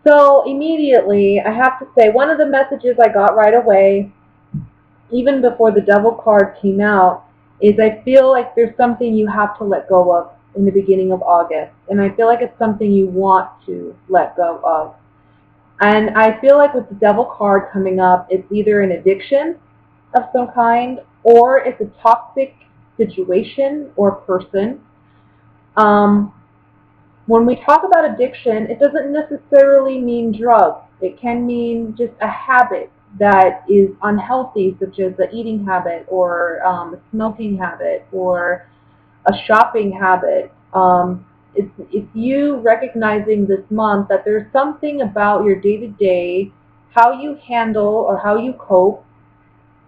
So immediately, I have to say, one of the messages I got right away, even before the Devil card came out, is I feel like there's something you have to let go of in the beginning of August. And I feel like it's something you want to let go of. And I feel like with the Devil card coming up, it's either an addiction of some kind, or it's a toxic situation or person. Um, when we talk about addiction, it doesn't necessarily mean drugs. It can mean just a habit that is unhealthy, such as the eating habit or a smoking habit or a shopping habit. It's you recognizing this month that there's something about your day-to-day, how you handle or how you cope,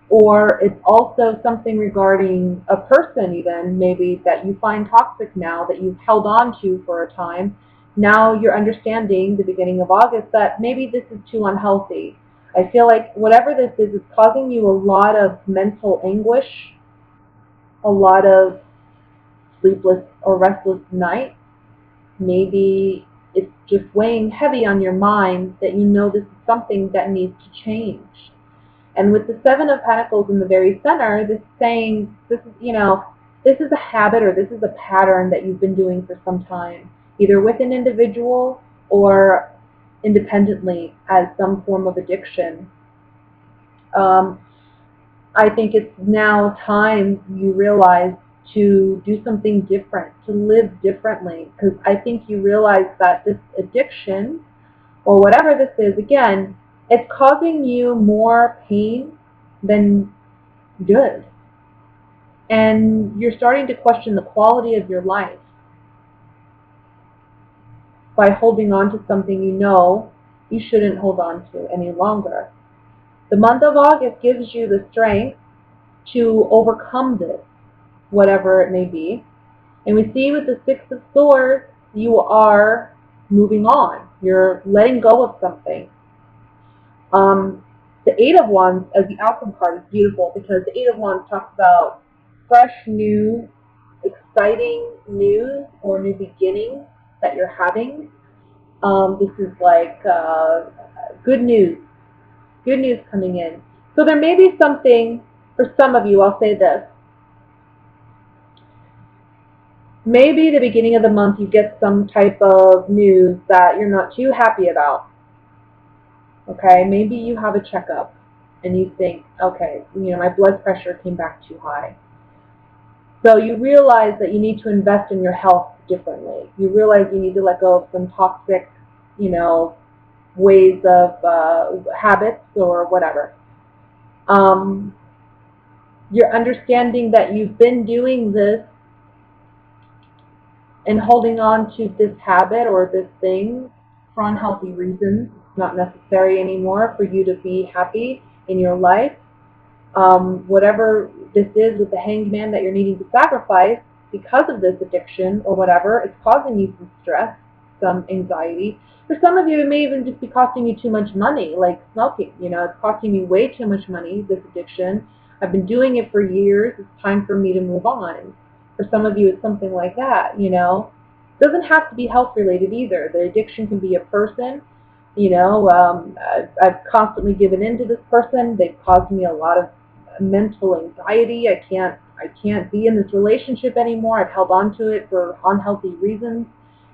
or it's also something regarding a person even maybe that you find toxic now that you've held on to for a time. Now you're understanding the beginning of August that maybe this is too unhealthy. I feel like whatever this is causing you a lot of mental anguish, a lot of sleepless or restless nights. Maybe it's just weighing heavy on your mind that you know this is something that needs to change. And with the Seven of Pentacles in the very center, this is saying this is, this is a habit or this is a pattern that you've been doing for some time, either with an individual or independently as some form of addiction. Um, I think it's now time you realize to do something different, to live differently, because I think you realize that this addiction or whatever this is, again, it's causing you more pain than good. And you're starting to question the quality of your life by holding on to something you know you shouldn't hold on to any longer. The month of August gives you the strength to overcome this, whatever it may be. And we see with the Six of Swords, you are moving on. You're letting go of something. The Eight of Wands as the outcome card is beautiful because the Eight of Wands talks about fresh, new, exciting news or new beginnings that you're having. This is like good news coming in. So there may be something, for some of you, I'll say this. Maybe the beginning of the month you get some type of news that you're not too happy about. Okay, maybe you have a checkup and you think, okay, my blood pressure came back too high. So you realize that you need to invest in your health differently. You realize you need to let go of some toxic, ways of habits or whatever. You're understanding that you've been doing this and holding on to this habit or this thing for unhealthy reasons. It's not necessary anymore for you to be happy in your life. Whatever this is with the Hanged Man that you're needing to sacrifice because of this addiction or whatever, it's causing you some stress, some anxiety. For some of you, it may even just be costing you too much money, like smoking. It's costing me way too much money, this addiction. I've been doing it for years. It's time for me to move on. For some of you, it's something like that, It doesn't have to be health-related either. The addiction can be a person. I've constantly given in to this person. They've caused me a lot of mental anxiety. I can't be in this relationship anymore. I've held on to it for unhealthy reasons.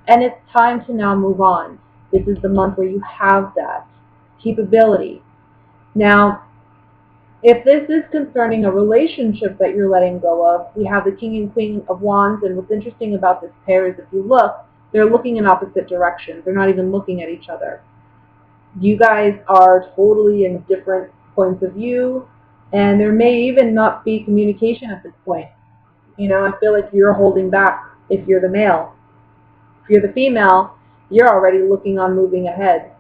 And it's time to now move on. This is the month where you have that capability. Now, if this is concerning a relationship that you're letting go of, we have the King and Queen of Wands, and what's interesting about this pair is if you look, they're looking in opposite directions. They're not even looking at each other. You guys are totally in different points of view, and there may even not be communication at this point. I feel like you're holding back if you're the male. If you're the female, you're already looking on moving ahead.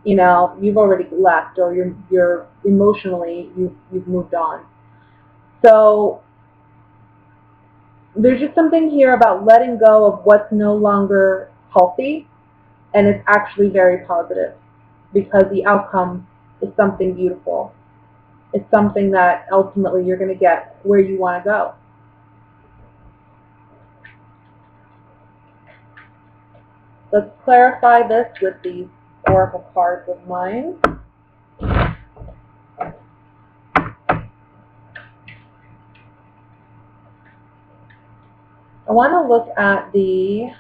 You've already left, or you're emotionally, you've moved on. So there's just something here about letting go of what's no longer healthy, and it's actually very positive because the outcome is something beautiful. It's something that ultimately you're going to get where you want to go. Let's clarify this with the oracle cards of mine. I want to look at the,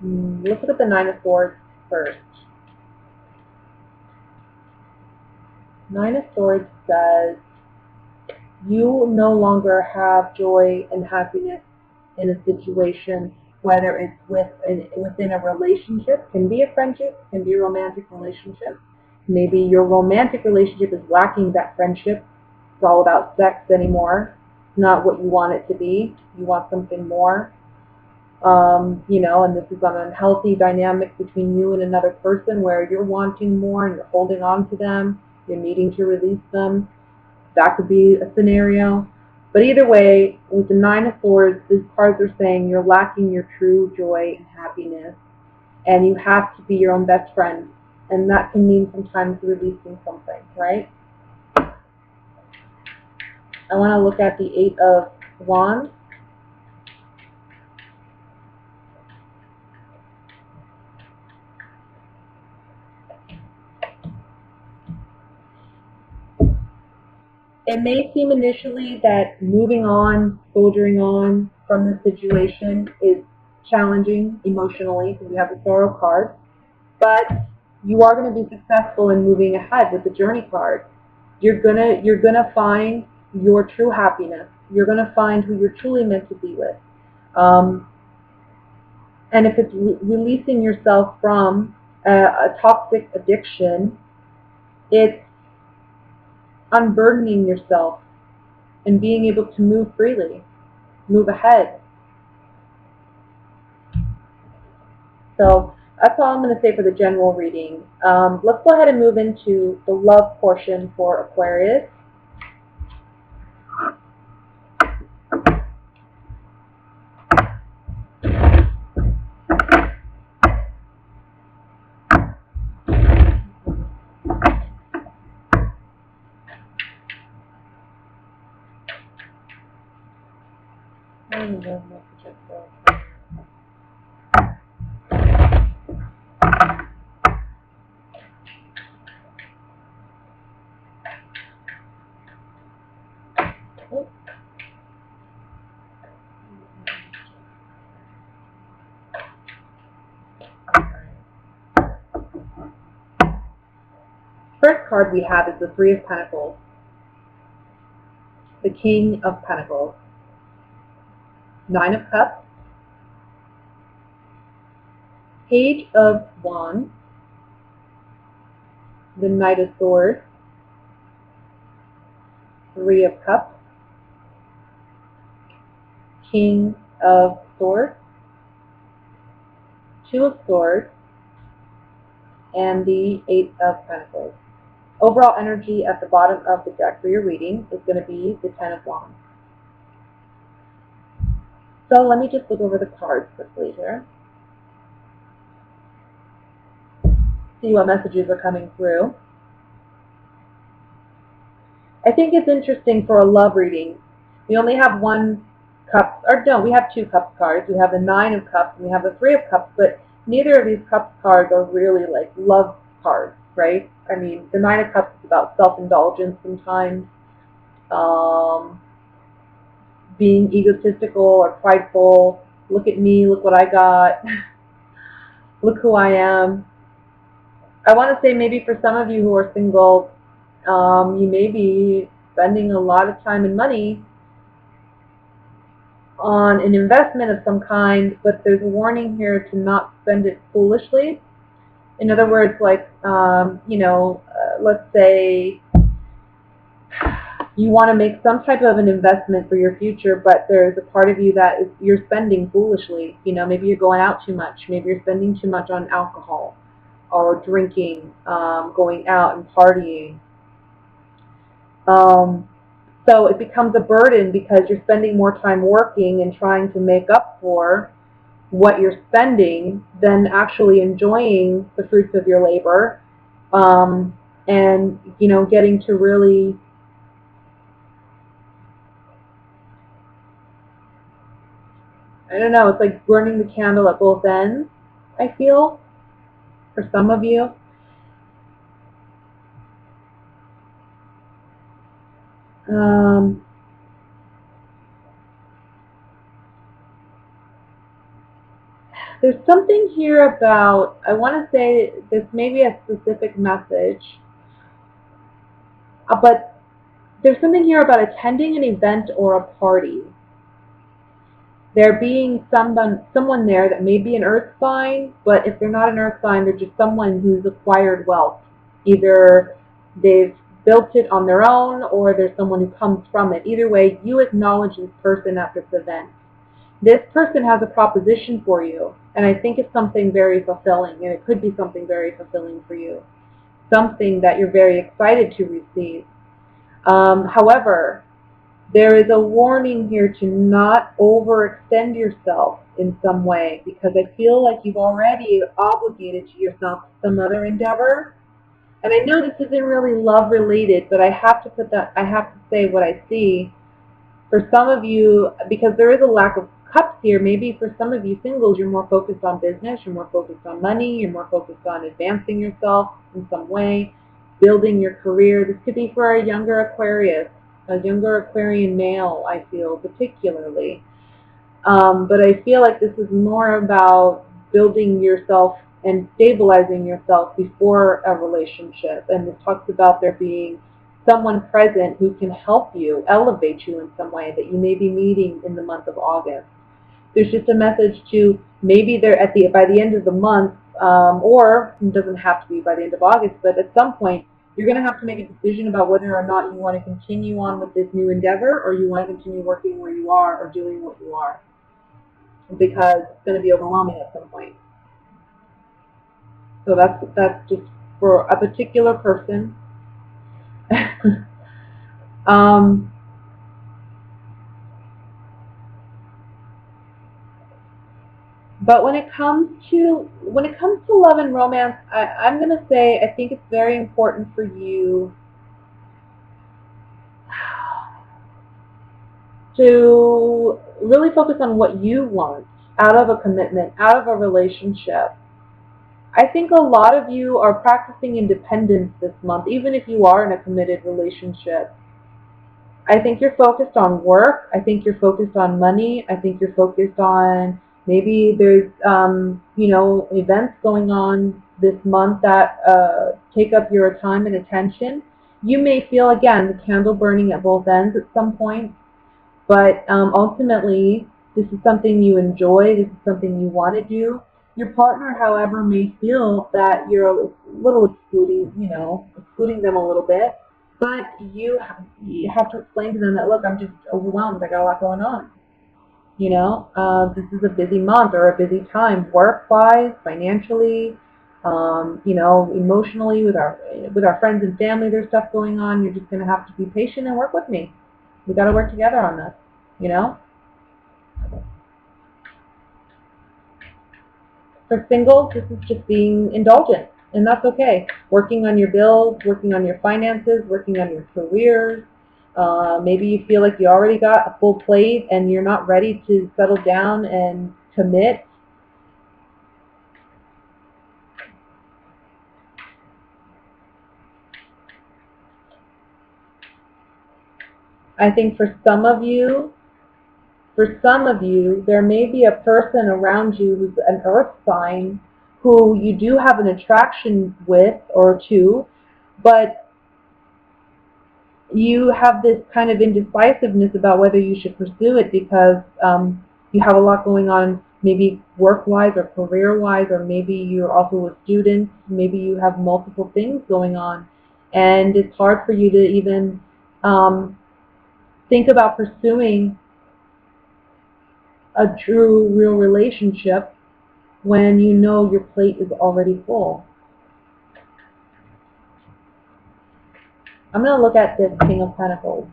let's look at the Nine of Swords first. Nine of Swords says you no longer have joy and happiness in a situation, whether it's within a relationship, can be a friendship, can be a romantic relationship. Maybe your romantic relationship is lacking that friendship. It's all about sex anymore. It's not what you want it to be. You want something more. You know, and this is an unhealthy dynamic between you and another person where you're wanting more and you're holding on to them. You're needing to release them. That could be a scenario. But either way, with the Nine of Swords, these cards are saying you're lacking your true joy and happiness. And you have to be your own best friend. And that can mean sometimes releasing something, right? I want to look at the Eight of Wands. It may seem initially that moving on, soldiering on from the situation is challenging emotionally because you have the Sorrow card, but you are going to be successful in moving ahead with the Journey card. You're gonna find your true happiness. You're gonna find who you're truly meant to be with. And if it's releasing yourself from a toxic addiction, it's unburdening yourself and being able to move freely, move ahead. So that's all I'm going to say for the general reading. Let's go ahead and move into the love portion for Aquarius. First card we have is the Three of Pentacles, the King of Pentacles, Nine of Cups, Page of Wands, the Knight of Swords, Three of Cups, King of Swords, Two of Swords, and the Eight of Pentacles. Overall energy at the bottom of the deck for your reading is going to be the Ten of Wands. So let me just look over the cards quickly here. See what messages are coming through. I think it's interesting for a love reading. We only have one cup, or no, we have two cup cards. We have the Nine of Cups and we have the Three of Cups, but neither of these cup cards are really like love cards, right? I mean, the Nine of Cups is about self-indulgence sometimes, being egotistical or prideful. Look at me, look what I got, look who I am. I want to say maybe for some of you who are single, you may be spending a lot of time and money on an investment of some kind, but there's a warning here to not spend it foolishly. In other words, like, let's say you want to make some type of an investment for your future, but there's a part of you that is you're spending foolishly. You know, maybe you're going out too much. Maybe you're spending too much on alcohol or drinking, going out and partying. So it becomes a burden because you're spending more time working and trying to make up for what you're spending than actually enjoying the fruits of your labor, and, you know, getting to really I don't know, it's like burning the candle at both ends. I feel, for some of you. There's something here about, I want to say this may be a specific message, but there's something here about attending an event or a party. There being someone there that may be an earth sign, but if they're not an earth sign, they're just someone who's acquired wealth. Either they've built it on their own or there's someone who comes from it. Either way, you acknowledge this person at this event. This person has a proposition for you, and I think it's something very fulfilling, and it could be something very fulfilling for you. Something that you're very excited to receive. However, there is a warning here to not overextend yourself in some way, because I feel like you've already obligated yourself to some other endeavor. And I know this isn't really love related, but I have to say what I see. For some of you, because there is a lack of cups here, maybe for some of you singles, you're more focused on business, you're more focused on money, you're more focused on advancing yourself in some way, building your career. This could be for a younger Aquarius, a younger Aquarian male, I feel, particularly. But I feel like this is more about building yourself and stabilizing yourself before a relationship. And this talks about there being someone present who can help you, elevate you in some way, that you may be meeting in the month of August. There's just a message to maybe they're by the end of the month, or it doesn't have to be by the end of August, but at some point you're going to have to make a decision about whether or not you want to continue on with this new endeavor, or you want to continue working where you are or doing what you are, because it's going to be overwhelming at some point. So that's just for a particular person. But when it comes to love and romance, I'm going to say I think it's very important for you to really focus on what you want out of a commitment, out of a relationship. I think a lot of you are practicing independence this month, even if you are in a committed relationship. I think you're focused on work. I think you're focused on money. I think you're focused on maybe there's, events going on this month that take up your time and attention. You may feel, again, the candle burning at both ends at some point, but ultimately, this is something you enjoy. This is something you want to do. Your partner, however, may feel that you're a little excluding them a little bit. But you have to explain to them that, look, I'm just overwhelmed. I got a lot going on. This is a busy month or a busy time, work-wise, financially, emotionally, with our friends and family. There's stuff going on. You're just going to have to be patient and work with me. We got to work together on this. For singles, this is just being indulgent, and that's okay. Working on your bills, working on your finances, working on your careers. Maybe you feel like you already got a full plate and you're not ready to settle down and commit. I think for some of you, there may be a person around you who's an earth sign who you do have an attraction with or to, but you have this kind of indecisiveness about whether you should pursue it because you have a lot going on, maybe work-wise or career-wise, or maybe you're also a student, maybe you have multiple things going on, and it's hard for you to even think about pursuing a true, real relationship when you know your plate is already full. I'm going to look at this King of Pentacles.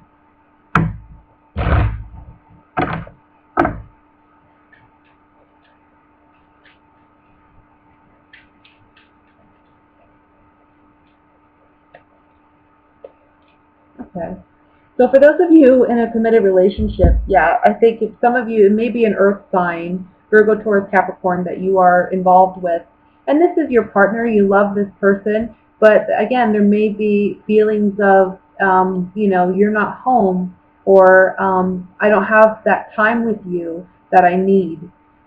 Okay. So for those of you in a committed relationship, yeah, I think if some of you, it may be an earth sign Virgo, Taurus, Capricorn that you are involved with. And this is your partner. You love this person. But again, there may be feelings of, you know, you're not home, or I don't have that time with you that I need.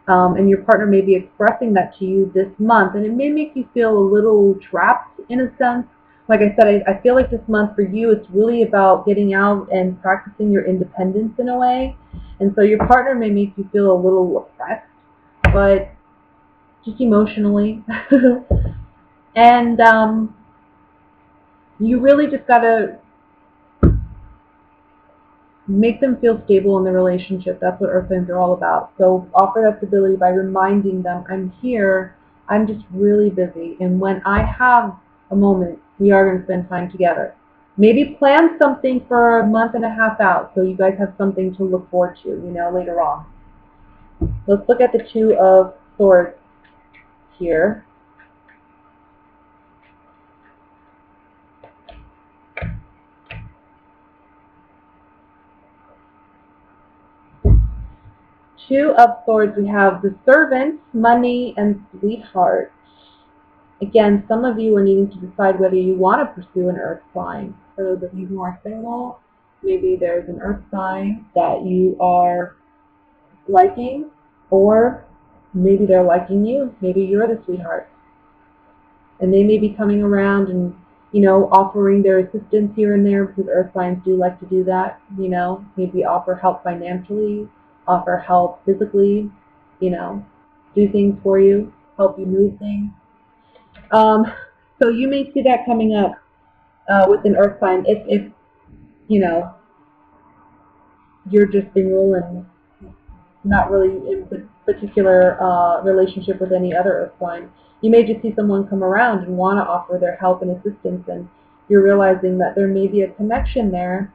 And your partner may be expressing that to you this month, and it may make you feel a little trapped in a sense. Like I said, I feel like this month for you, it's really about getting out and practicing your independence in a way. And so your partner may make you feel a little oppressed, but just emotionally. And you really just got to make them feel stable in the relationship. That's what earth signs are all about. So offer that stability by reminding them, I'm here, I'm just really busy, and when I have a moment, we are going to spend time together. Maybe plan something for a month and a half out so you guys have something to look forward to, you know, later on. Let's look at the Two of Swords here. Two of Swords, we have the Servant, Money, and Sweetheart. Again, some of you are needing to decide whether you want to pursue an earth sign. For those of you who are single, maybe there's an earth sign that you are liking, or maybe they're liking you. Maybe you're the sweetheart. And they may be coming around and, you know, offering their assistance here and there, because earth signs do like to do that, you know. Maybe offer help financially, offer help physically, you know, do things for you, help you move things. So you may see that coming up with an earth sign if you know, you're just single and not really in a particular relationship with any other earth sign. You may just see someone come around and want to offer their help and assistance, and you're realizing that there may be a connection there,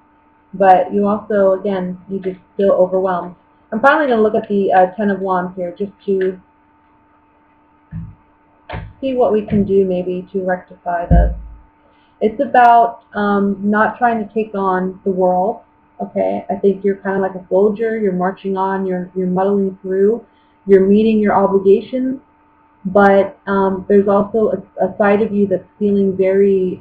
but you also, again, you just feel overwhelmed. I'm finally going to look at the Ten of Wands here just to see what we can do maybe to rectify this. It's about not trying to take on the world. Okay, I think you're kind of like a soldier. You're marching on. You're muddling through. You're meeting your obligations, but there's also a side of you that's feeling very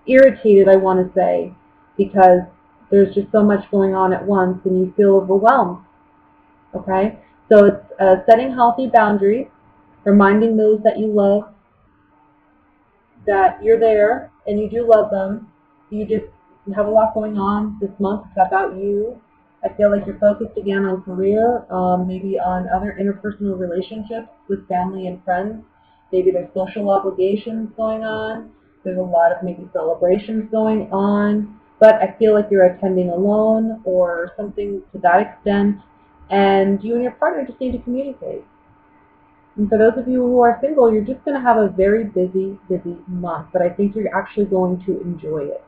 irritated, I want to say, because there's just so much going on at once, and you feel overwhelmed. Okay, so it's setting healthy boundaries, reminding those that you love that you're there and you do love them. You have a lot going on this month. It's about you. I feel like you're focused again on career, maybe on other interpersonal relationships with family and friends. Maybe there's social obligations going on. There's a lot of maybe celebrations going on. But I feel like you're attending alone or something to that extent. And you and your partner just need to communicate. And for those of you who are single, you're just going to have a very busy month, but I think you're actually going to enjoy it.